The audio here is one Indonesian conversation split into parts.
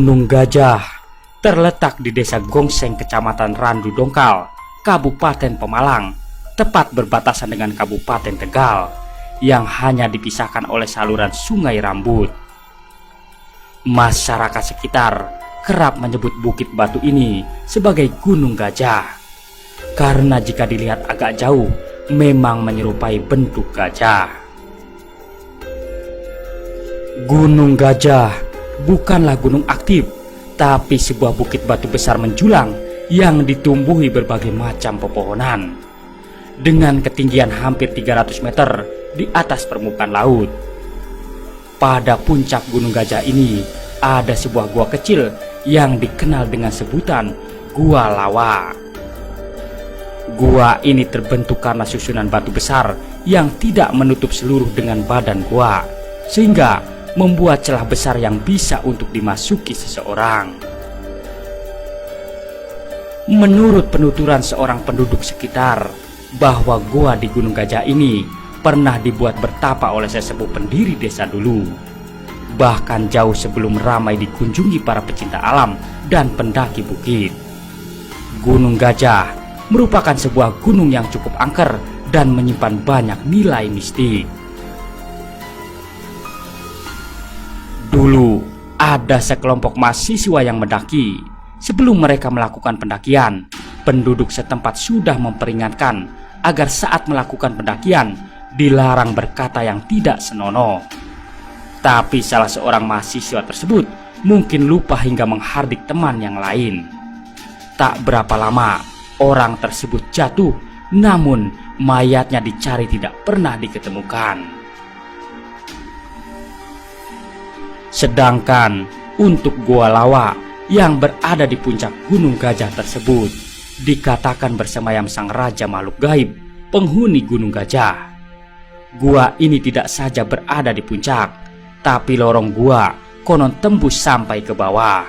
Gunung Gajah terletak di Desa Gongseng, Kecamatan Randu Dongkal, Kabupaten Pemalang, tepat berbatasan dengan Kabupaten Tegal, yang hanya dipisahkan oleh saluran Sungai Rambut. Masyarakat sekitar kerap menyebut bukit batu ini sebagai Gunung Gajah, karena jika dilihat agak jauh memang menyerupai bentuk gajah. Gunung Gajah bukanlah gunung aktif, tapi sebuah bukit batu besar menjulang yang ditumbuhi berbagai macam pepohonan dengan ketinggian hampir 300 meter di atas permukaan laut. Pada puncak Gunung Gajah ini ada sebuah gua kecil yang dikenal dengan sebutan Gua Lawa. Gua ini terbentuk karena susunan batu besar yang tidak menutup seluruh dengan badan gua, sehingga membuat celah besar yang bisa untuk dimasuki seseorang. Menurut penuturan seorang penduduk sekitar, bahwa gua di Gunung Gajah ini pernah dibuat bertapa oleh sesepuh pendiri desa dulu, bahkan jauh sebelum ramai dikunjungi para pecinta alam dan pendaki bukit. Gunung Gajah merupakan sebuah gunung yang cukup angker dan menyimpan banyak nilai mistik. Dulu ada sekelompok mahasiswa yang mendaki. Sebelum mereka melakukan pendakian, penduduk setempat sudah memperingatkan agar saat melakukan pendakian dilarang berkata yang tidak senonoh. Tapi salah seorang mahasiswa tersebut mungkin lupa hingga menghardik teman yang lain. Tak berapa lama orang tersebut jatuh, namun mayatnya dicari tidak pernah diketemukan. Sedangkan untuk Gua Lawa yang berada di puncak Gunung Gajah tersebut dikatakan bersemayam sang raja makhluk gaib, penghuni Gunung Gajah. Gua ini tidak saja berada di puncak, tapi lorong gua konon tembus sampai ke bawah.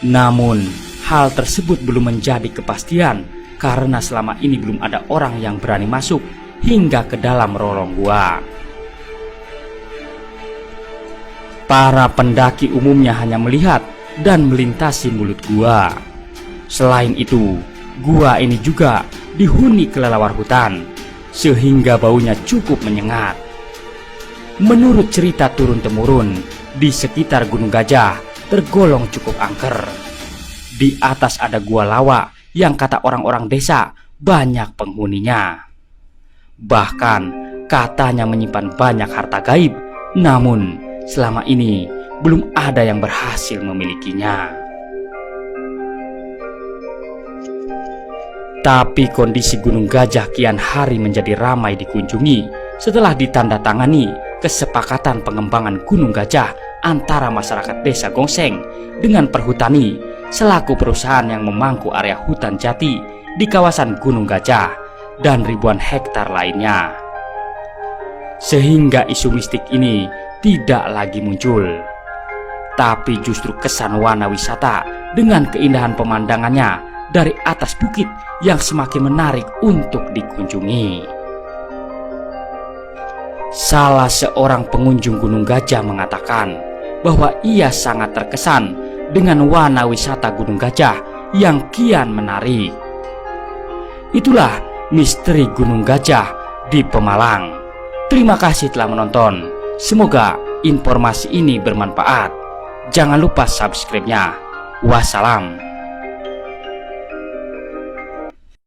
Namun hal tersebut belum menjadi kepastian karena selama ini belum ada orang yang berani masuk hingga ke dalam lorong gua. Para pendaki umumnya hanya melihat dan melintasi mulut gua. Selain itu, gua ini juga dihuni kelelawar hutan, sehingga baunya cukup menyengat. Menurut cerita turun-temurun, di sekitar Gunung Gajah tergolong cukup angker. Di atas ada Gua Lawa yang kata orang-orang desa banyak penghuninya. Bahkan katanya menyimpan banyak harta gaib, namun selama ini belum ada yang berhasil memilikinya. Tapi kondisi Gunung Gajah kian hari menjadi ramai dikunjungi setelah ditandatangani kesepakatan pengembangan Gunung Gajah antara masyarakat desa Gongseng dengan Perhutani selaku perusahaan yang memangku area hutan jati di kawasan Gunung Gajah dan ribuan hektar lainnya. Sehingga isu mistik ini tidak lagi muncul, tapi justru kesan warna wisata dengan keindahan pemandangannya dari atas bukit yang semakin menarik untuk dikunjungi. Salah seorang pengunjung Gunung Gajah mengatakan bahwa ia sangat terkesan dengan warna wisata Gunung Gajah yang kian menarik. Itulah misteri Gunung Gajah di Pemalang. Terima kasih telah menonton. Semoga informasi ini bermanfaat. Jangan lupa subscribe-nya. Wassalam.